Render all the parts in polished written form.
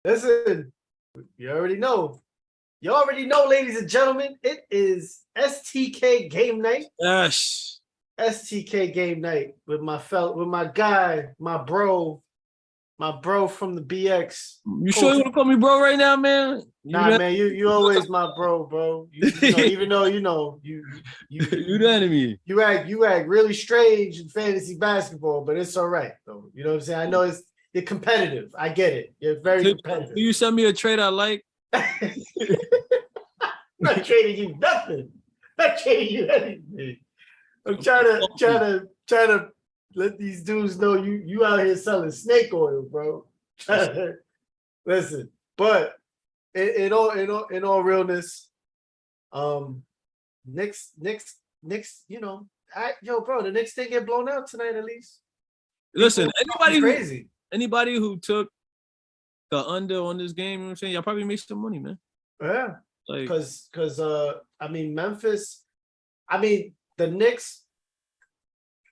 Listen, you already know. You already know, ladies and gentlemen, it is STK game night. Yes. STK game night with my guy, my bro from the BX. You sure you want to call me bro right now, man? Man, you always my bro. Even though you you the enemy. You act really strange in fantasy basketball, but it's all right though. You know what I'm saying? I know you're competitive. I get it. You're very competitive. You send me a trade I like. I'm not trading you nothing. I'm not trading you anything. I'm trying to let these dudes know you out here selling snake oil, bro. Listen, but in all realness, Knicks, bro, the Knicks didn't get blown out tonight at least. Listen, anybody who took the under on this game, you know what I'm saying, y'all probably make some money, man. Yeah. Because Memphis, the Knicks,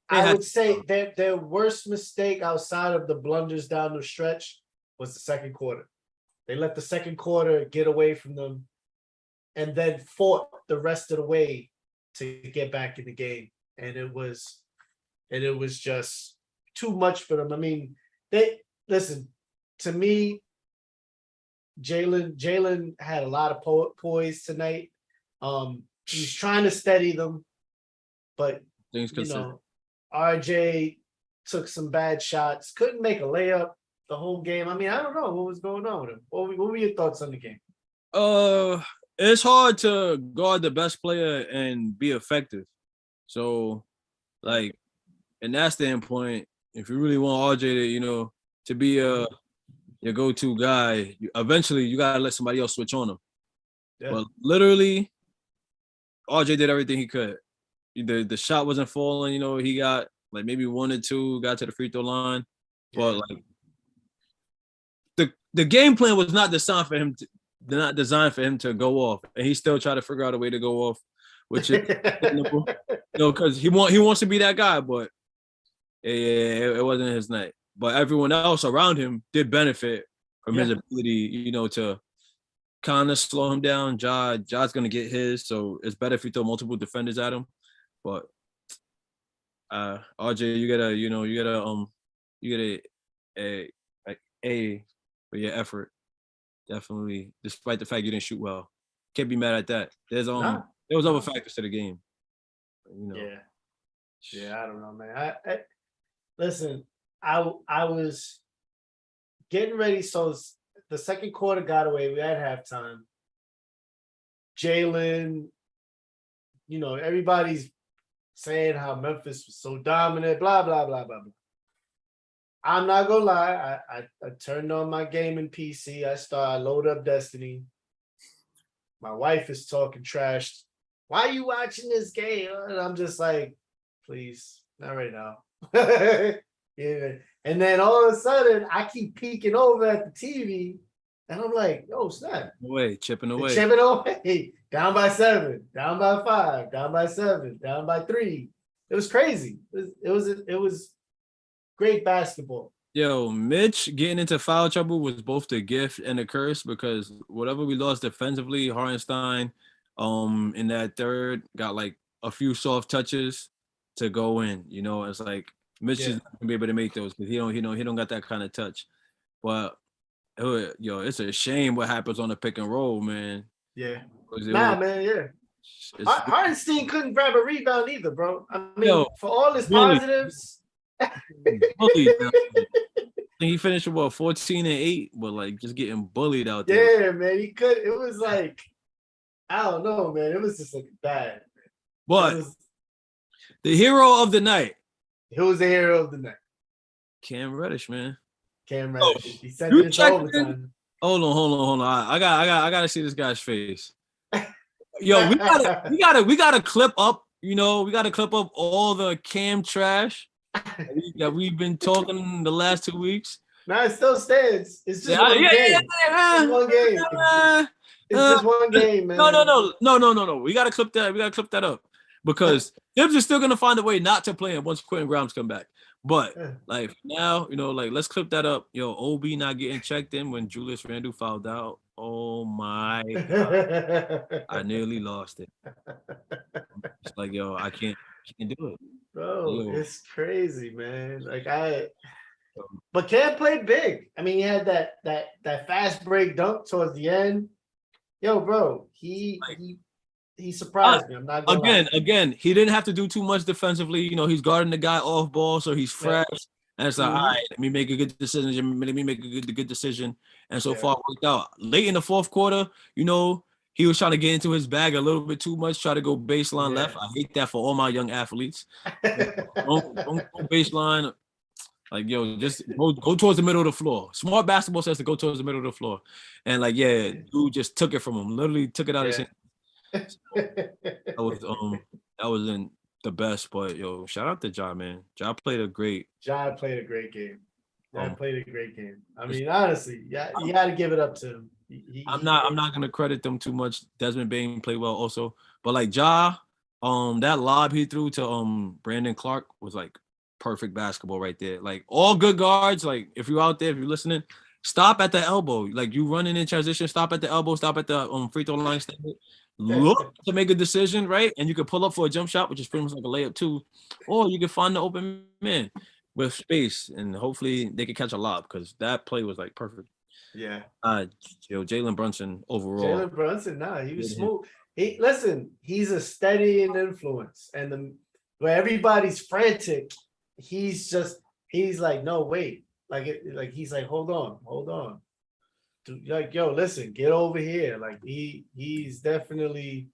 I would say that their worst mistake outside of the blunders down the stretch was the second quarter. They let the second quarter get away from them and then fought the rest of the way to get back in the game. And it was just too much for them. To me, Jalen had a lot of poise tonight. He's trying to steady them, but RJ took some bad shots, couldn't make a layup the whole game. I don't know what was going on with him. What were your thoughts on the game? It's hard to guard the best player and be effective. So, in that standpoint, if you really want RJ to be your go-to guy, eventually you gotta let somebody else switch on him. Yeah. But literally, RJ did everything he could. The shot wasn't falling, he got maybe 1 or 2, got to the free throw line. Yeah. But the game plan was not designed for him to go off, and he still tried to figure out a way to go off, which is because he wants to be that guy, but it wasn't his night. But everyone else around him did benefit from his ability, to kind of slow him down. Ja's gonna get his, so it's better if you throw multiple defenders at him. But RJ, you get a for your effort. Definitely, despite the fact you didn't shoot well, can't be mad at that. There was other factors to the game. Yeah, I don't know, man. Listen. I was getting ready, so the second quarter got away. We had halftime. Jalen, everybody's saying how Memphis was so dominant, blah, blah, blah, blah, blah. I'm not going to lie. I turned on my gaming PC. I load up Destiny. My wife is talking trash. Why are you watching this game? And I'm just like, please, not right now. Yeah. And then all of a sudden, I keep peeking over at the TV, and I'm like, "Yo, snap! Chipping away, down by 7, down by 5, down by 7, down by 3." It was crazy. It was great basketball. Yo, Mitch getting into foul trouble was both the gift and the curse, because whatever we lost defensively, Hartenstein, in that third got a few soft touches to go in. It's Mitch is not gonna be able to make those because he don't got that kind of touch. But it's a shame what happens on the pick and roll, man. Yeah. Man, yeah. Hartenstein couldn't grab a rebound either, bro. For all his positives. Bullied, he finished with 14 and 8, but just getting bullied out there. Yeah, man. He could. It was I don't know, man. It was just bad. But the hero of the night. Who was the hero of the night? Cam Reddish, man. Cam Reddish. He sent it into overtime. Hold on. I gotta see this guy's face. Yo, we gotta clip up. We gotta clip up all the Cam trash that we've been talking the last 2 weeks. Nah, it still stands. It's just one game. It's one game. It's just one game, man. No. We gotta clip that. We gotta clip that up. Because Gibbs is still going to find a way not to play him once Quentin Grimes come back. But like now, like let's clip that up. Yo, OB not getting checked in when Julius Randle fouled out. Oh my God. I nearly lost it. It's like, yo, I can't do it. Bro, Yo, it's crazy, man. But Cam played big. I mean, he had that fast break dunk towards the end. Yo, bro, he surprised me. I'm not gonna lie. again, he didn't have to do too much defensively. He's guarding the guy off ball, so he's fresh. And it's like, all right, let me make a good decision. Let me make a good decision. And so far, it worked out. Late in the fourth quarter, he was trying to get into his bag a little bit too much, try to go baseline left. I hate that for all my young athletes. Don't go baseline. Like, yo, just go towards the middle of the floor. Smart basketball says to go towards the middle of the floor. And like, yeah, dude just took it from him. Literally took it out of his hand. That wasn't the best, but yo, shout out to Ja, man. Ja played a great game. Played a great game. I mean, honestly, yeah, you got to give it up to him. I'm not gonna credit them too much. Desmond Bane played well also, but like Ja, that lob he threw to Brandon Clark was like perfect basketball right there. Like all good guards, like if you're out there, if you're listening, stop at the elbow. Like you running in transition, stop at the elbow, stop at the free throw line, look to make a decision, right? And you can pull up for a jump shot, which is pretty much like a layup too, or you can find the open man with space, and hopefully they can catch a lob because that play was like perfect. Yeah. Jalen Brunson overall. Jalen Brunson, he was smooth. He's a steadying influence, and where everybody's frantic, he's like, no, wait, he's like, hold on. Like, yo, listen, get over here. Like he's definitely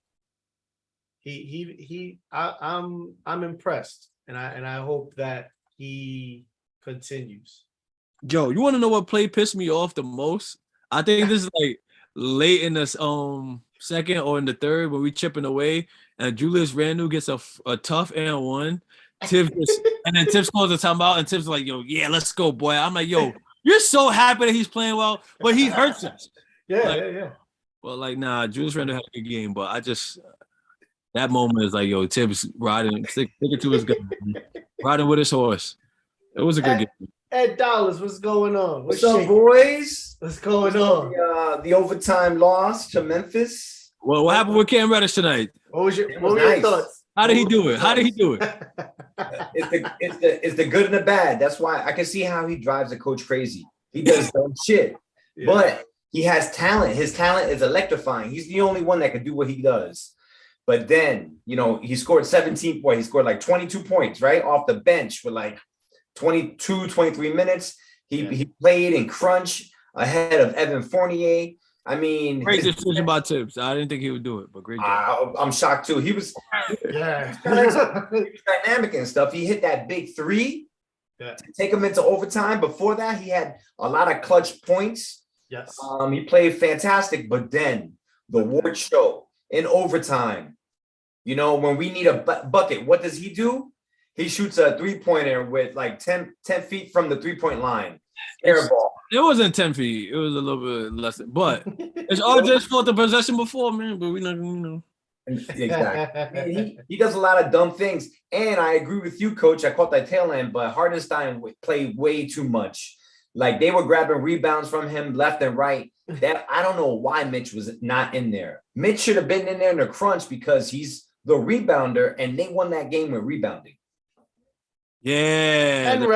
I'm impressed, and I hope that he continues. Yo, you want to know what play pissed me off the most? I think this is like late in this second or in the third when we chipping away, and Julius Randle gets a tough and one. And then Tibbs calls a timeout, and Tibbs like, yo, yeah, let's go, boy. I'm like, yo, you're so happy that he's playing well, but he hurts us. Yeah. Well, like, nah, Julius Randle had a good game, but I just that moment is like, yo, Tibbs sticking to his gun, riding with his horse. It was a good game. Ed Dollars, what's going on? What's up, boys? What's going on? The overtime loss to Memphis. Well, what happened with Cam Reddish tonight? What were your thoughts? How did he do it? It's the good and the bad. That's why I can see how he drives a coach crazy. He does dumb shit, but he has talent. His talent is electrifying. He's the only one that can do what he does. But then, he scored 17 points. He scored like 22 points, right? Off the bench with like 22, 23 minutes. He played in crunch ahead of Evan Fournier. I mean, great decision by Tibbs. I didn't think he would do it, but great job. I'm shocked too. He was dynamic and stuff. He hit that big three to take him into overtime. Before that, he had a lot of clutch points. Yes. He played fantastic, but then the award show in overtime. When we need a bucket, what does he do? He shoots a three-pointer with like 10 feet from the three-point line. Air ball. It wasn't 10 feet. It was a little bit less. But it's RJ's fault the possession before, man. But we not. Exactly. He does a lot of dumb things. And I agree with you, Coach. I caught that tail end, but Hardenstein played way too much. Like they were grabbing rebounds from him left and right. That I don't know why Mitch was not in there. Mitch should have been in there in the crunch because he's the rebounder, and they won that game with rebounding. Yeah, and the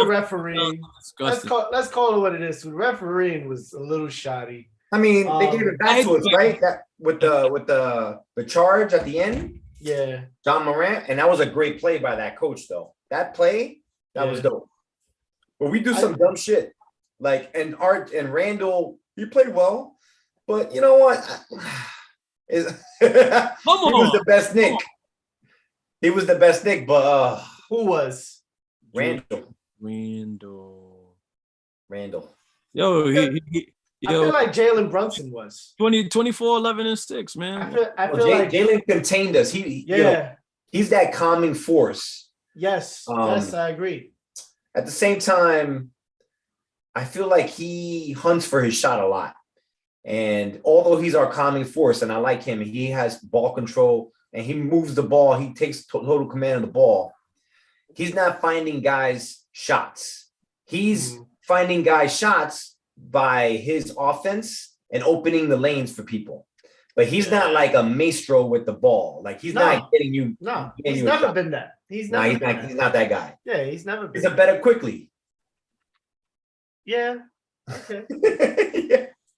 refereeing. Let's call it what it is. The refereeing was a little shoddy. I mean, they gave it back to us, right? That with the charge at the end. Yeah, John Morant, and that was a great play by that coach, though. That play, that was dope. But we do some dumb shit, like and Art and Randall. He played well, but you know what? He was the best Nick. He was the best Nick, but who was? Randall. Yo, I feel like Jalen Brunson was 24, 11, and 6, man. I feel like Jalen contained us. He's that calming force. Yes, yes, I agree. At the same time, I feel like he hunts for his shot a lot. And although he's our calming force, and I like him, he has ball control and he moves the ball. He takes total command of the ball. He's not finding guys shots. He's finding guys shots by his offense and opening the lanes for people. But he's not like a maestro with the ball. Like he's not getting you. No, he's never been that. He's not that guy. Yeah, he's never been. He's a better quickly. Yeah. Okay.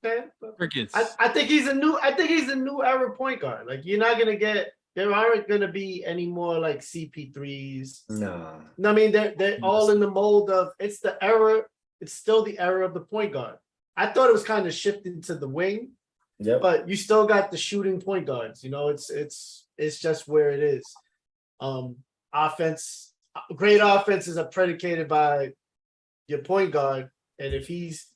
Yeah. Crickets. I think he's a new era point guard. Like you're not gonna get. There aren't gonna be any more like CP3s. No. I mean they're all in the mold of it's the era. It's still the era of the point guard. I thought it was kind of shifting to the wing. Yep. But you still got the shooting point guards. You know, it's just where it is. Offense, great offenses are predicated by your point guard, and if he's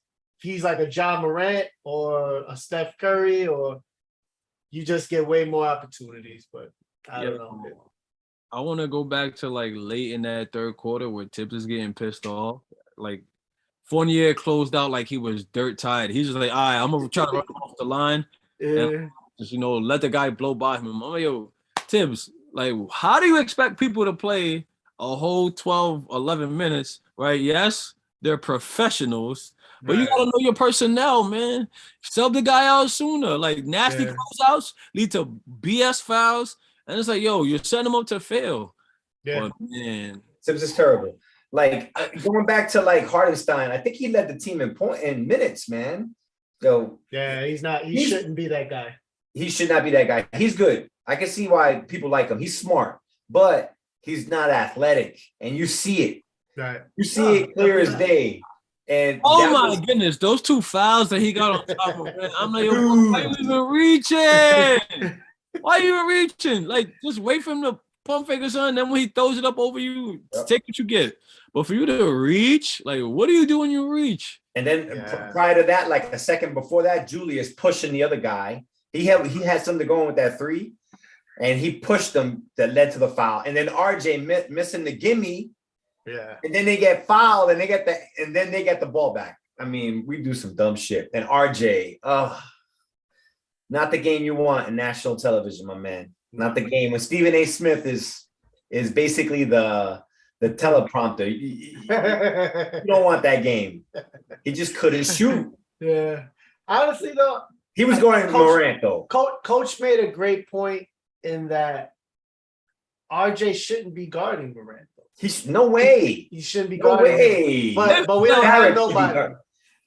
like a John Morant or a Steph Curry, or you just get way more opportunities. But I don't know. I want to go back to like late in that third quarter where Tibbs is getting pissed off. Like Fournier closed out like he was dirt tired. He's just like, all right, I'm gonna try to run off the line. And just, let the guy blow by him. I'm like, yo, Tibbs, like, how do you expect people to play a whole 12, 11 minutes, right? Yes, they're professionals, but you gotta know your personnel, man. Sub the guy out sooner. Like nasty closeouts lead to BS fouls. And it's like, yo, you're setting them up to fail. Yeah. But, man. Tibbs is terrible. Like going back to like Hardenstein, I think he led the team in minutes, man. So yeah, he shouldn't be that guy. He should not be that guy. He's good. I can see why people like him. He's smart, but he's not athletic, and you see it. Right. You see it clear as day. And goodness, those two fouls that he got on top of it. I'm like, why are you even reaching? Why are you even reaching? Like, just wait for him to pump fake or something. Then when he throws it up over you, take what you get. But for you to reach, like, what do you do when you reach? And then prior to that, like a second before that, Julius pushing the other guy. He had something going with that three, and he pushed them that led to the foul. And then RJ missing the gimme. Yeah. And then they get fouled, and then they get the ball back. I mean, we do some dumb shit. And RJ, not the game you want in national television, my man. Not the game when Stephen A. Smith is basically the teleprompter. You don't want that game. He just couldn't shoot. Yeah. Honestly, though, he was going Morant, though. Coach made a great point in that RJ shouldn't be guarding Morant. No way. He shouldn't be guarding him. But we don't have nobody.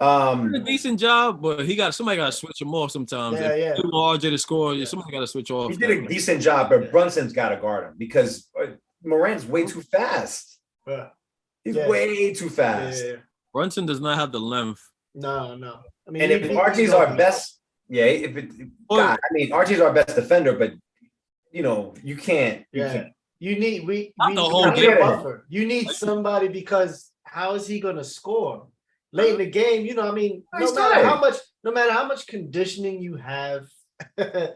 Did a decent job, but somebody got to switch him off sometimes. Yeah. If you want RJ to score, somebody got to switch off. He did a decent job, but Brunson's got to guard him because Morant's way too fast. He's way too fast. Yeah. Brunson does not have the length. No. I mean, and if RJ's our best, RJ's our best defender, but you can't. You need a buffer. You need somebody because how is he gonna score late in the game? No matter how much conditioning you have, and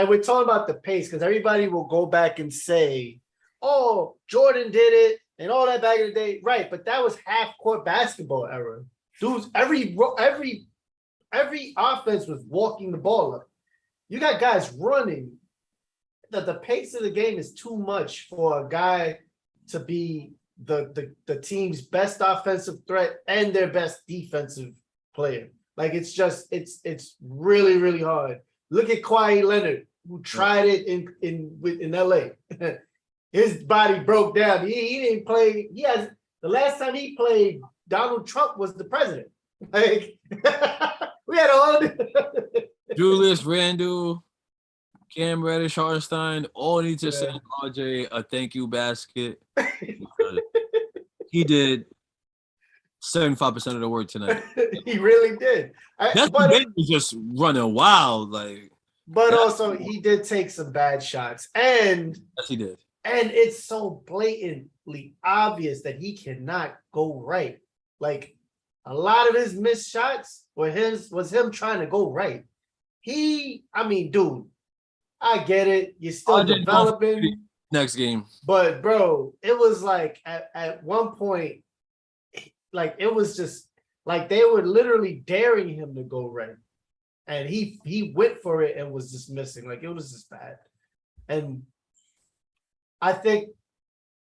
we're talking about the pace because everybody will go back and say, "Oh, Jordan did it," and all that back in the day, right? But that was half court basketball era. Dudes, every offense was walking the ball up. You got guys running. The pace of the game is too much for a guy to be the team's best offensive threat and their best defensive player. Like it's really, really hard. Look at Kawhi Leonard, who tried it in LA. His body broke down. He didn't play. The last time he played, Donald Trump was the president. Like we had all Julius Randle, Cam Reddish, Hartenstein, all need to send RJ a thank you basket. He did 75% of the work tonight. He really did. Was just running wild, But also, he did take some bad shots, and yes, he did. And it's so blatantly obvious that he cannot go right. Like a lot of his missed shots was him trying to go right. Dude. I get it. You're still developing. Next game. But, bro, it was like at one point, like it was just like they were literally daring him to go right. And he went for it and was just missing. Like it was just bad. And I think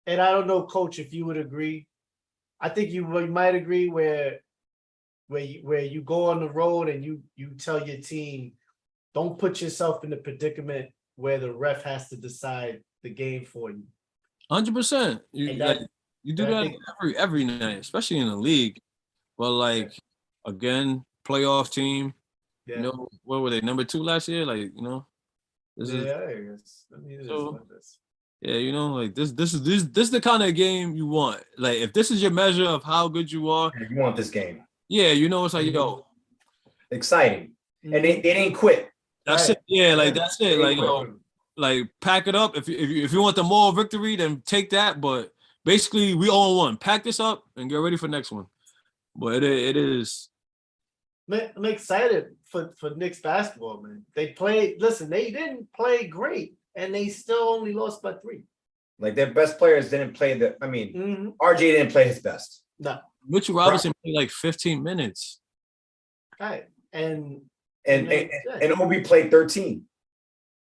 and I don't know, Coach, if you would agree. I think you might agree where you go on the road and you tell your team, don't put yourself in the predicament where the ref has to decide the game for you. 100%. You do that every night, especially in the league. But like again, playoff team. Yeah. You know, what were they, number 2 last year? Like, you know, this is yeah, you know, like this is the kind of game you want. Like, if this is your measure of how good you are, you want this game. Yeah, you know, it's like, yo, exciting, and they didn't quit. That's it. Yeah, like that's it. Like, yo, like pack it up. If you want the moral victory, then take that. But basically, we all won. Pack this up and get ready for next one. But it is. I'm excited for Knicks basketball, man. They played. Listen, they didn't play great, and they still only lost by 3. Like, their best players didn't play RJ didn't play his best. No. Mitchell Robinson played like 15 minutes. Right. And Obi played 13.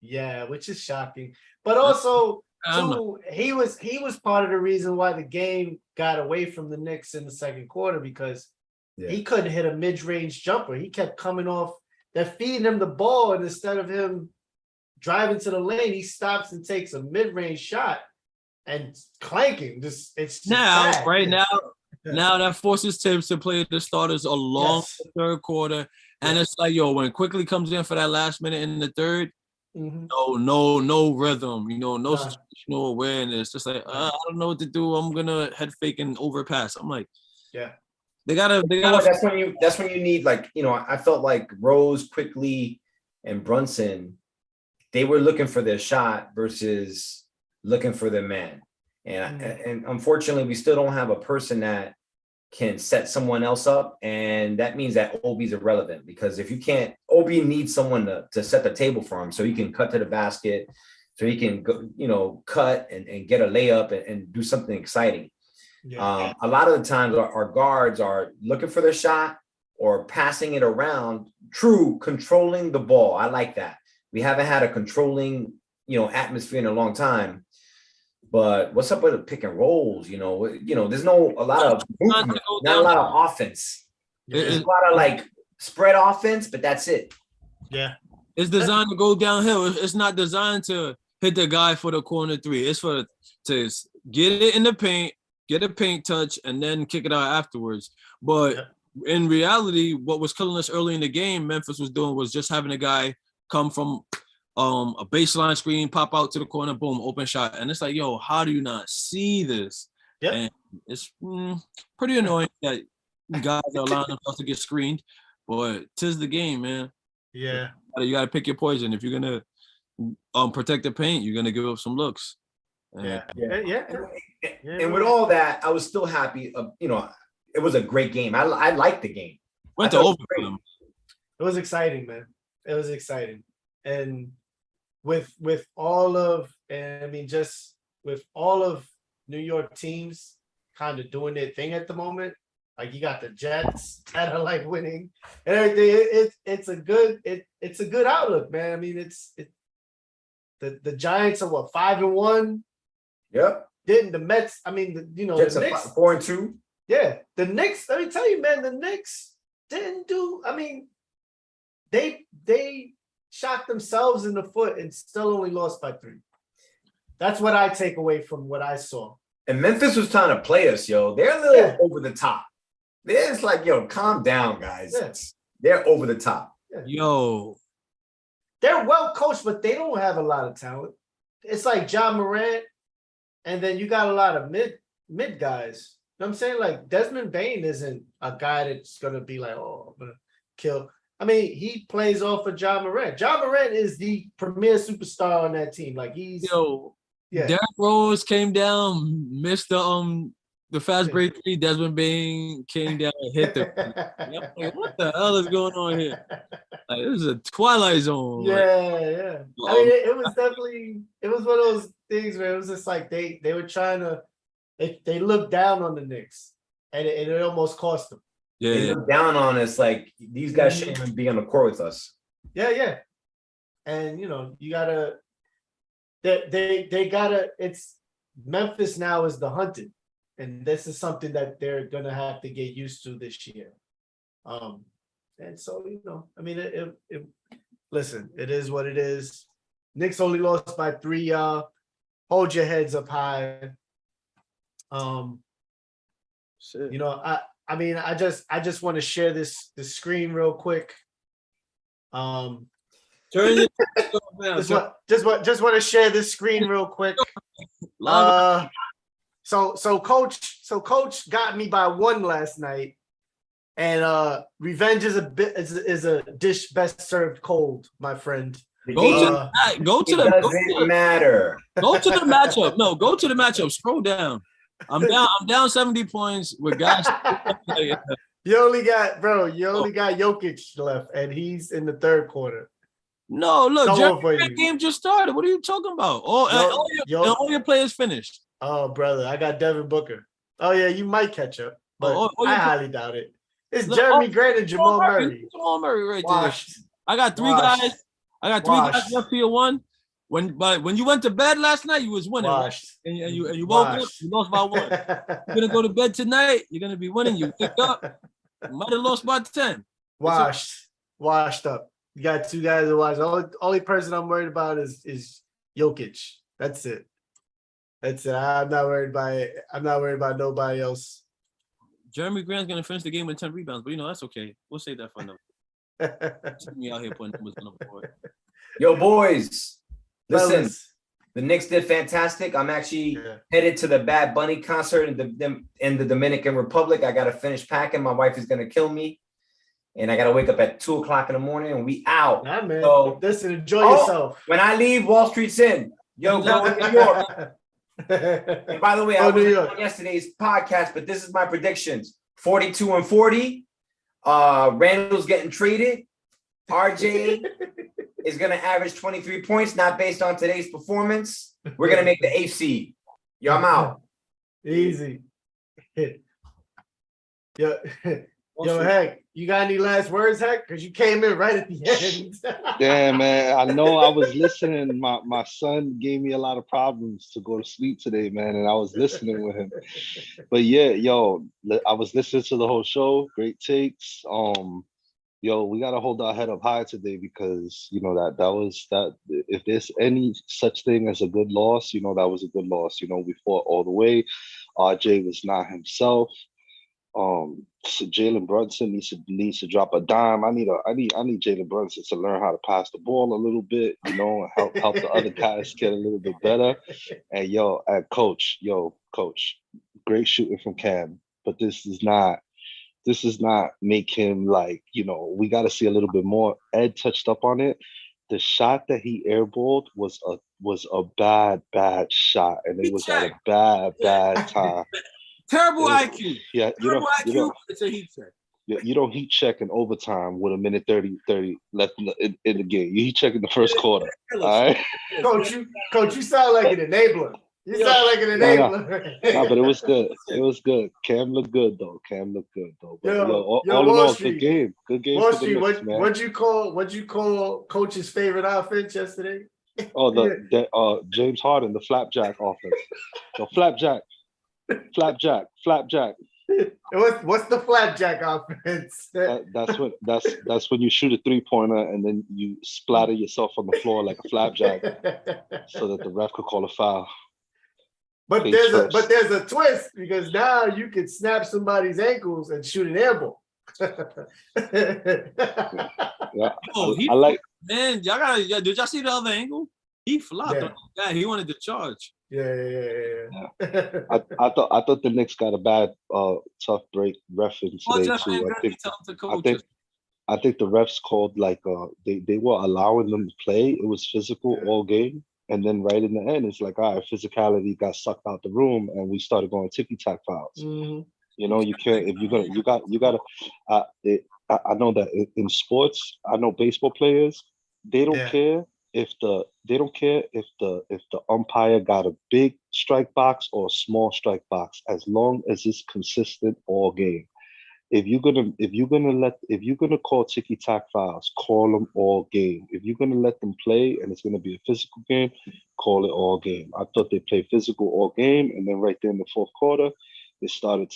Yeah, which is shocking. But also, too, he was part of the reason why the game got away from the Knicks in the second quarter, because he couldn't hit a mid-range jumper. He kept coming off. They're feeding him the ball, and instead of him driving to the lane, he stops and takes a mid-range shot and clanking. Now that forces Tibbs to play the starters along the third quarter. And it's like, yo, when Quickly comes in for that last minute in the third, no rhythm, you know, no situational awareness. Just like, I don't know what to do. I'm gonna head fake and overpass. I'm like, they gotta. That's when you need, like, you know, I felt like Rose, Quickly, and Brunson, they were looking for their shot versus looking for their man. And unfortunately, we still don't have a person that can set someone else up, and that means that Obi's irrelevant, because if you can't, Obi needs someone to set the table for him so he can cut to the basket, so he can go, you know, cut and get a layup and do something exciting. A lot of the times our guards are looking for their shot or passing it around. True, controlling the ball. I like that. We haven't had a controlling, you know, atmosphere in a long time. But what's up with the pick and rolls? You know, there's a lot of movement, not a lot of offense. There's a lot of like spread offense, but that's it. Yeah. It's designed to go downhill. It's not designed to hit the guy for the corner 3. It's to get it in the paint, get a paint touch, and then kick it out afterwards. But in reality, what was killing us early in the game, Memphis was doing was just having a guy come from a baseline screen, pop out to the corner, boom, open shot. And it's like, yo, how do you not see this? Yeah. And it's pretty annoying that guys are allowing themselves to get screened, but 'tis the game, man. Yeah. You got to pick your poison. If you're going to protect the paint, you're going to give up some looks. And with all that, I was still happy. You know, it was a great game. I liked the game. Went to overtime. It was exciting, man. It was exciting. And with all of New York teams kind of doing their thing at the moment, like you got the Jets that are like winning and everything. It's a good outlook, man. I mean, the Giants are 5-1. Yep. Didn't the Mets? I mean, the Jets the Knicks 4-2. Yeah, the Knicks. Let me tell you, man, the Knicks didn't do. I mean, they shot themselves in the foot and still only lost by 3. That's what I take away from what I saw. And Memphis was trying to play us, yo. They're a little over the top. It's like, yo, calm down, guys. They're over the top. Yo. They're well coached, but they don't have a lot of talent. It's like Ja Morant, and then you got a lot of mid guys. You know what I'm saying? Like Desmond Bane isn't a guy that's gonna be like, oh, I'm gonna kill. I mean, he plays off of Ja Morant. Ja Morant is the premier superstar on that team. Like Derrick Rose came down, missed the fast break 3. Desmond Bane came down and hit the. Like, what the hell is going on here? Like, it was a Twilight Zone. Yeah. I mean, it was definitely. It was one of those things where it was just like they were trying to. They looked down on the Knicks, and it almost cost them. They look down on us like these guys shouldn't even be on the court with us. Yeah. And you gotta. They gotta. It's Memphis now is the hunted, and this is something that they're gonna have to get used to this year. And so I mean, listen, it is what it is. Knicks only lost by 3. Hold your heads up high. Shit. I mean, I just want to share the screen real quick. Turn your just want to share this screen real quick. So coach got me by 1 last night, and revenge is a dish best served cold, my friend. Doesn't matter. Go to the matchup. No, go to the matchup. Scroll down. I'm down 70 points with guys. You only got Jokic left, and he's in the third quarter. No, look, Jeremy game just started. What are you talking about? All your players finished. Oh, brother, I got Devin Booker. Oh yeah, you might catch up, but I highly doubt it. It's Jeremy Grant and Jamal Murray. Jamal Murray right Washed. there. I got 3 guys. I got 3 guys left for your 1. When you went to bed last night, you was winning, right? And you woke up, you lost by 1. You're gonna go to bed tonight, you're gonna be winning. You picked up, you might have lost by 10. Washed up. You got 2 guys to watch. The only person I'm worried about is Jokic. That's it. I'm not worried about nobody else. Jeremy Grant's gonna finish the game with 10 rebounds, but that's okay. We'll save that for another. Me out here putting numbers on the board. Yo, boys. Listen, the Knicks did fantastic. I'm actually headed to the Bad Bunny concert in the Dominican Republic. I got to finish packing. My wife is going to kill me. And I got to wake up at 2 o'clock in the morning and we out. Nah, man. So, listen, enjoy yourself. When I leave, Wall Street's in. Yo, go to New York. And by the way, I was on yesterday's podcast, but this is my predictions. 42-40. Randall's getting traded. RJ is going to average 23 points, not based on today's performance. We're going to make the 8th seed. Yo, I'm out. Easy. Yo, Heck, you got any last words, Heck? Because you came in right at the end. Yeah, man. I know I was listening. My son gave me a lot of problems to go to sleep today, man, and I was listening with him. But yeah, I was listening to the whole show. Great takes. We got to hold our head up high today because, that if there's any such thing as a good loss, that was a good loss. We fought all the way. RJ was not himself. So Jalen Brunson needs to drop a dime. I need Jalen Brunson to learn how to pass the ball a little bit, help the other guys get a little bit better. And coach, great shooting from Cam, but this does not make him we got to see a little bit more. Ed touched up on it. The shot that he airballed was a bad shot, and it was at a bad time. Terrible IQ. Yeah, terrible IQ. It's a heat check. You don't heat check in overtime with a minute 30 left in the game. You heat check in the first quarter. All right, Coach, you sound like an enabler. You sound like an enabler. No, but it was good. It was good. Cam looked good though. But all in all, good game. Good game Wall for the Street, Knicks, man. What'd you call Coach's favorite offense yesterday? Oh, the James Harden, the flapjack offense. The flapjack. What's the flapjack offense? That's when you shoot a 3-pointer and then you splatter yourself on the floor like a flapjack, so that the ref could call a foul. But there's a twist, because now you can snap somebody's ankles and shoot an air ball. Yeah, I like. Man, did y'all see the other angle? He flopped on the guy. He wanted to charge. Yeah. I thought the Knicks got a bad tough break ref in today too. I think the refs called they were allowing them to play. It was physical all game, and then right in the end, it's like, all right, physicality got sucked out the room, and we started going ticky-tack fouls. Mm-hmm. You can't if you're gonna you gotta. I know that in sports, I know baseball players, they don't care if the umpire got a big strike box or a small strike box, as long as it's consistent all game. if you're gonna call ticky tack fouls, call them all game. If you're gonna let them play and it's gonna be a physical game, call it all game. I thought they played physical all game, and then right there in the fourth quarter, it started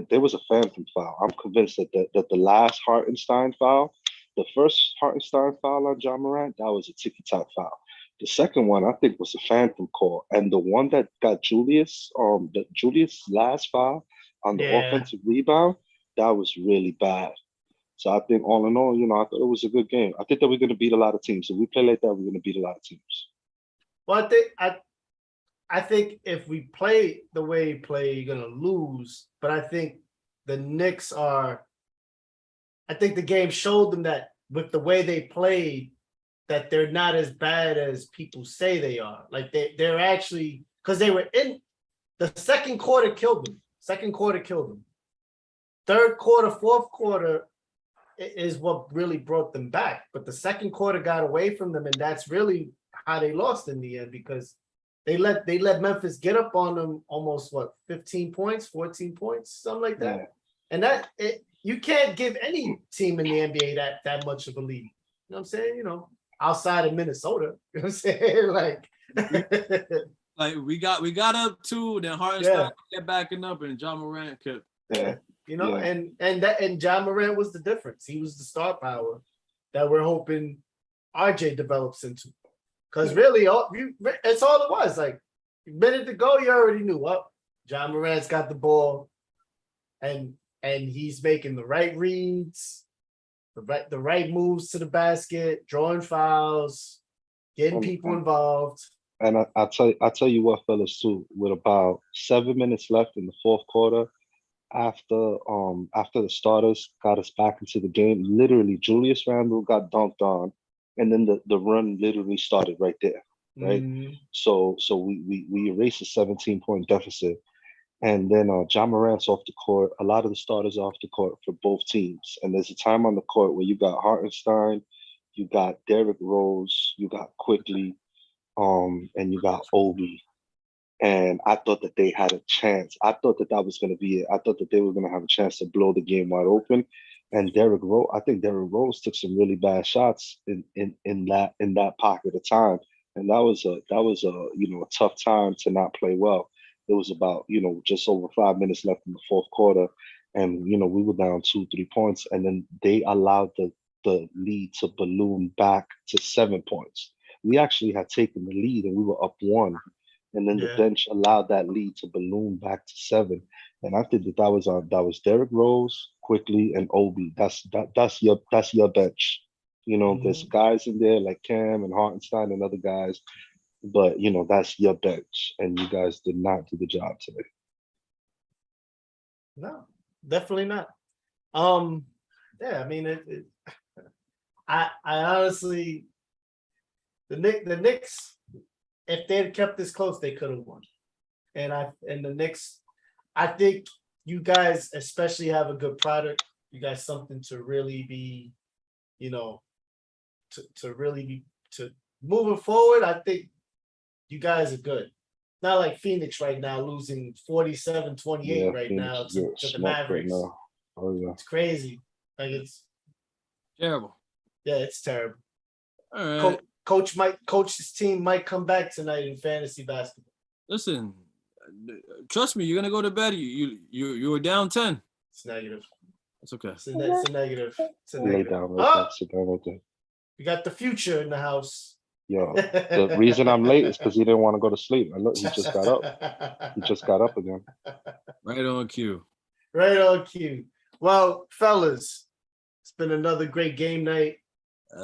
there was a phantom foul. I'm convinced that the last Hartenstein foul, the first Hartenstein foul on John Morant, that was a ticky tack foul. The second one I think was a phantom call, and the one that got Julius last foul on the offensive rebound, that was really bad. So I think all in all, I thought it was a good game. I think that we're going to beat a lot of teams. If we play like that, we're going to beat a lot of teams. Well, I think if we play the way we play, you're going to lose. But I think the Knicks I think the game showed them that with the way they played, that they're not as bad as people say they are. Like they're actually, because they were in the second quarter killed them. Third quarter, fourth quarter is what really brought them back. But the second quarter got away from them, and that's really how they lost in the end, because they let Memphis get up on them almost 15 points, 14 points, something like that. Yeah. And you can't give any team in the NBA that much of a lead. You know what I'm saying? Outside of Minnesota. You know what I'm saying? Like we got up 2, then Hartenstein kept backing up, and John Morant kept. Yeah. And John Morant was the difference. He was the star power that we're hoping RJ develops into. Because really, it's all it was. Like a minute ago, you already knew. John Morant's got the ball, and he's making the right reads, the right moves to the basket, drawing fouls, getting people involved. And I'll tell you what, fellas, too. With about 7 minutes left in the fourth quarter, after the starters got us back into the game, literally Julius Randle got dunked on, and then the run literally started right there, right? Mm-hmm. So we erased a 17-point deficit, and then John Morant's off the court. A lot of the starters are off the court for both teams, and there's a time on the court where you got Hartenstein, you got Derrick Rose, you got Quickly, and you got Obi. And I thought that they had a chance. I thought that was going to be it. I thought that they were going to have a chance to blow the game wide open. And I think Derrick Rose took some really bad shots in that pocket of time. And that was a tough time to not play well. It was about, just over 5 minutes left in the fourth quarter. And, we were down 2-3 points. And then they allowed the lead to balloon back to 7 points. We actually had taken the lead and we were up 1. And then the bench allowed that lead to balloon back to 7. And I think that was Derrick Rose, Quickly, and Obi. That's your bench. There's guys in there like Cam and Hartenstein and other guys, but that's your bench. And you guys did not do the job today. No, definitely not. I mean, I honestly, the Knicks, if they had kept this close, they could have won. And the Knicks, I think you guys especially have a good product. You guys something to really be, to moving forward. I think you guys are good. Not like Phoenix right now, losing 47-28 right now to the Mavericks. Right now. Oh, yeah. It's crazy. Like it's terrible. Yeah, it's terrible. All right. Coach's team might come back tonight in fantasy basketball. Listen, trust me, you're gonna go to bed. You were down 10. It's negative. It's okay. It's a negative. It's a negative. Sit down right there. We got the future in the house. Yo, the reason I'm late is because he didn't want to go to sleep. And look, he just got up. He just got up again. Right on cue. Right on cue. Well, fellas, it's been another great game night.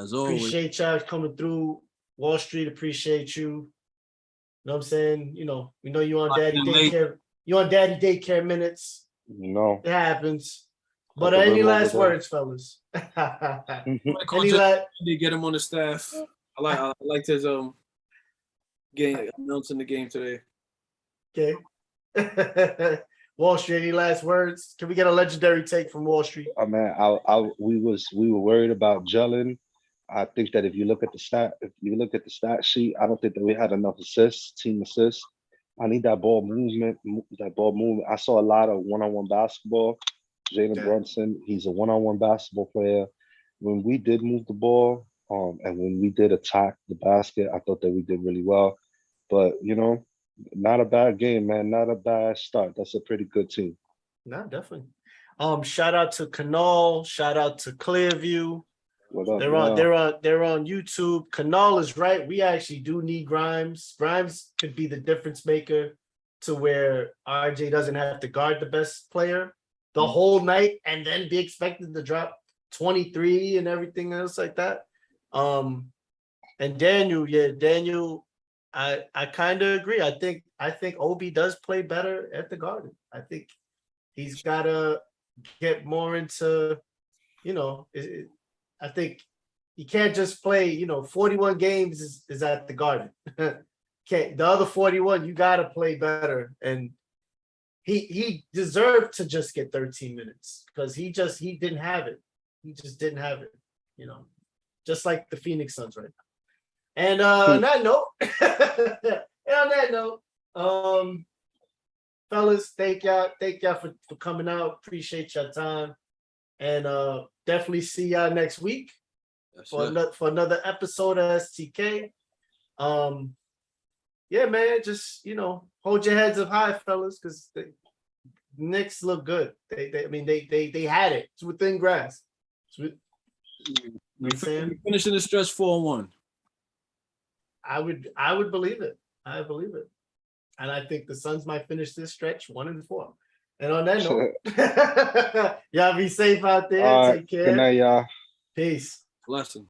As always. Appreciate y'all coming through. Wall Street, appreciate you. You know what I'm saying? We know you on daddy daycare. You on daddy daycare minutes. It happens. But any last words, fellas? Any get him on the staff. I liked his game announcing the game today. Okay. Wall Street, any last words? Can we get a legendary take from Wall Street? Oh man, we were worried about gelling. I think that if you look at the stat sheet, I don't think that we had enough team assists. I need that ball movement. I saw a lot of one-on-one basketball, Jalen Yeah. Brunson. He's a one-on-one basketball player. When we did move the ball, and when we did attack the basket, I thought that we did really well. But not a bad game, man. Not a bad start. That's a pretty good team. No, definitely. Shout out to Canal. Shout out to Clearview. What up? They're on YouTube. Canal is right. We actually do need Grimes. Grimes could be the difference maker to where RJ doesn't have to guard the best player the whole night and then be expected to drop 23 and everything else like that. And Daniel, I kind of agree. I think Obi does play better at the Garden. I think he's got to get more into, I think he can't just play, 41 games is at the Garden. The other 41, you got to play better. And he deserved to just get 13 minutes because he didn't have it. He just didn't have it, just like the Phoenix Suns right now. And on that note, fellas, thank y'all for coming out. Appreciate your time. And definitely see y'all next week for another episode of STK. Yeah, man, just hold your heads up high, fellas, because the Knicks look good. They had it. It's within grasp. We're finishing the stretch 4-1. I would believe it. I believe it. And I think the Suns might finish this stretch 1-4. And on that note, y'all be safe out there. Take care. Good night, y'all. Peace. Blessing.